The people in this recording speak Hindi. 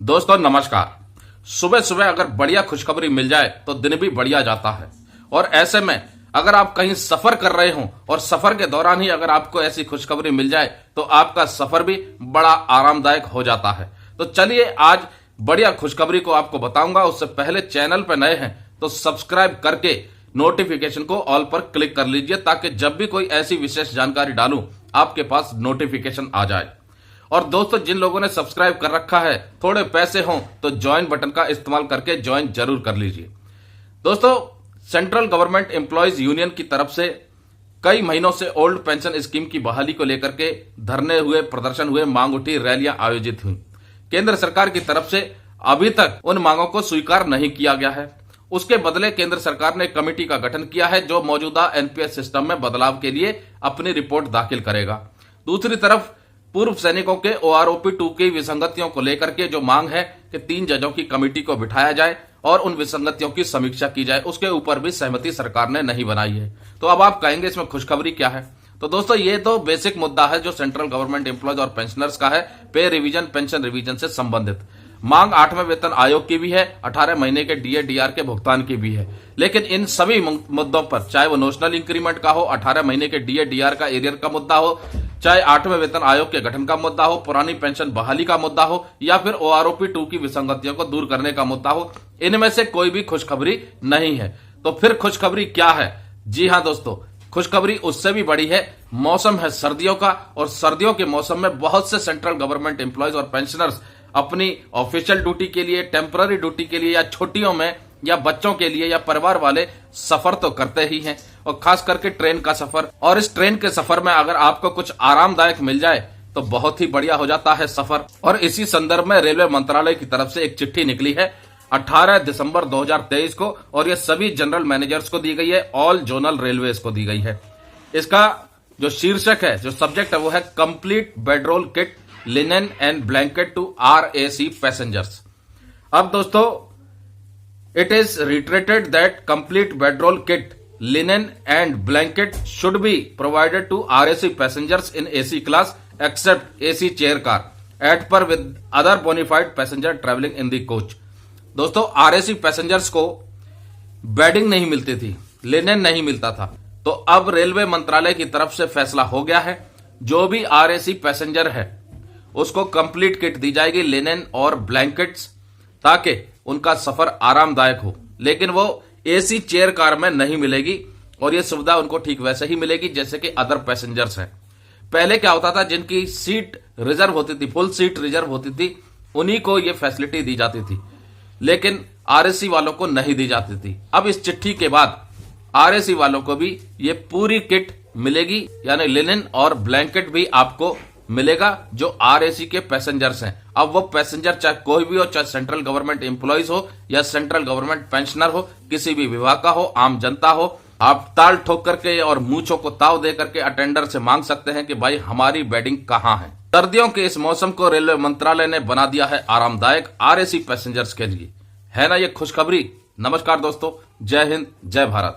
दोस्तों नमस्कार। सुबह सुबह अगर बढ़िया खुशखबरी मिल जाए तो दिन भी बढ़िया जाता है। और ऐसे में अगर आप कहीं सफर कर रहे हो और सफर के दौरान ही अगर आपको ऐसी खुशखबरी मिल जाए तो आपका सफर भी बड़ा आरामदायक हो जाता है। तो चलिए आज बढ़िया खुशखबरी को आपको बताऊंगा। उससे पहले चैनल पर नए हैं तो सब्सक्राइब करके नोटिफिकेशन को ऑल पर क्लिक कर लीजिए ताकि जब भी कोई ऐसी विशेष जानकारी डालूं आपके पास नोटिफिकेशन आ जाए। और दोस्तों जिन लोगों ने सब्सक्राइब कर रखा है, थोड़े पैसे हों तो ज्वाइन बटन का इस्तेमाल करके ज्वाइन जरूर कर लीजिए। दोस्तों सेंट्रल गवर्नमेंट एम्प्लॉयज यूनियन की तरफ से कई महीनों से ओल्ड पेंशन स्कीम की बहाली को लेकर के धरने हुए, प्रदर्शन हुए, मांग उठी, रैलियां आयोजित हुई। केंद्र सरकार की तरफ से अभी तक उन मांगों को स्वीकार नहीं किया गया है। उसके बदले केंद्र सरकार ने कमेटी का गठन किया है जो मौजूदा एनपीएस सिस्टम में बदलाव के लिए अपनी रिपोर्ट दाखिल करेगा। दूसरी तरफ पूर्व सैनिकों के ओआरओपी 2 की विसंगतियों को लेकर के जो मांग है कि 3 जजों की कमेटी को बिठाया जाए और उन विसंगतियों की समीक्षा की जाए, उसके ऊपर भी सहमति सरकार ने नहीं बनाई है। तो अब आप कहेंगे इसमें खुशखबरी क्या है? तो दोस्तों ये तो बेसिक मुद्दा है जो सेंट्रल गवर्नमेंट एम्प्लॉयज और पेंशनर्स का है, पे रिवीजन, पेंशन रिवीजन से संबंधित। मांग 8वें वेतन आयोग की भी है, 18 महीने के डीए डीआर के भुगतान की भी है। लेकिन इन सभी मुद्दों पर, चाहे वो नोशनल इंक्रीमेंट का हो, 18 महीने के डीए डीआर का एरियर का मुद्दा हो, चाहे 8वें वेतन आयोग के गठन का मुद्दा हो, पुरानी पेंशन बहाली का मुद्दा हो, या फिर ओआरओपी 2 की विसंगतियों को दूर करने का मुद्दा हो, इनमें से कोई भी खुशखबरी नहीं है। तो फिर खुशखबरी क्या है? जी हां दोस्तों, खुशखबरी उससे भी बड़ी है। मौसम है सर्दियों का और सर्दियों के मौसम में बहुत से सेंट्रल गवर्नमेंट एम्प्लॉयज और पेंशनर्स अपनी ऑफिशियल ड्यूटी के लिए, टेम्पररी ड्यूटी के लिए, या छुट्टियों में, या बच्चों के लिए, या परिवार वाले सफर तो करते ही हैं, और खास करके ट्रेन का सफर। और इस ट्रेन के सफर में अगर आपको कुछ आरामदायक मिल जाए तो बहुत ही बढ़िया हो जाता है सफर। और इसी संदर्भ में रेलवे मंत्रालय की तरफ से एक चिट्ठी निकली है 18 दिसंबर 2023 को, और ये सभी जनरल मैनेजर्स को दी गई है, ऑल जोनल रेलवेज को दी गई है। इसका जो शीर्षक है, जो सब्जेक्ट है, वो है complete bedroll kit linen and blanket to RAC passengers. अब दोस्तों it is reiterated that complete bedroll kit, linen and blanket should be provided to RAC passengers in AC class except AC chair car at par with other bona fide passenger traveling in the coach। दोस्तों RAC पैसेंजर्स को बेडिंग नहीं मिलती थी, लिनेन नहीं मिलता था। तो अब रेलवे मंत्रालय की तरफ से फैसला हो गया है, जो भी RAC पैसेंजर है उसको कंप्लीट किट दी जाएगी, लिनेन और ब्लैंकेट्स, ताकि उनका सफर आरामदायक हो। लेकिन वो एसी चेयर कार में नहीं मिलेगी और ये सुविधा उनको ठीक वैसे ही मिलेगी जैसे कि अदर पैसेंजर्स हैं। पहले क्या होता था, जिनकी सीट रिजर्व होती थी, फुल सीट रिजर्व होती थी, उन्हीं को ये फैसिलिटी दी जाती थी, लेकिन आरएसी वालों को नहीं दी जाती थी। अब इस चिट्ठी के बाद आरएसी वालों को भी ये पूरी किट मिलेगी, यानी लिनेन और ब्लैंकेट भी आपको मिलेगा जो आरएसी के पैसेंजर्स हैं। अब वो पैसेंजर चाहे कोई भी हो, चाहे सेंट्रल गवर्नमेंट एम्प्लॉयज हो या सेंट्रल गवर्नमेंट पेंशनर हो, किसी भी विभाग का हो, आम जनता हो, आप ताल ठोक करके और मूंछों को ताव दे करके अटेंडर से मांग सकते हैं कि भाई हमारी बेडिंग कहां है। सर्दियों के इस मौसम को रेलवे मंत्रालय ने बना दिया है आरामदायक आरएसी पैसेंजर्स के लिए। है ना ये खुशखबरी? नमस्कार दोस्तों, जय हिंद, जय भारत।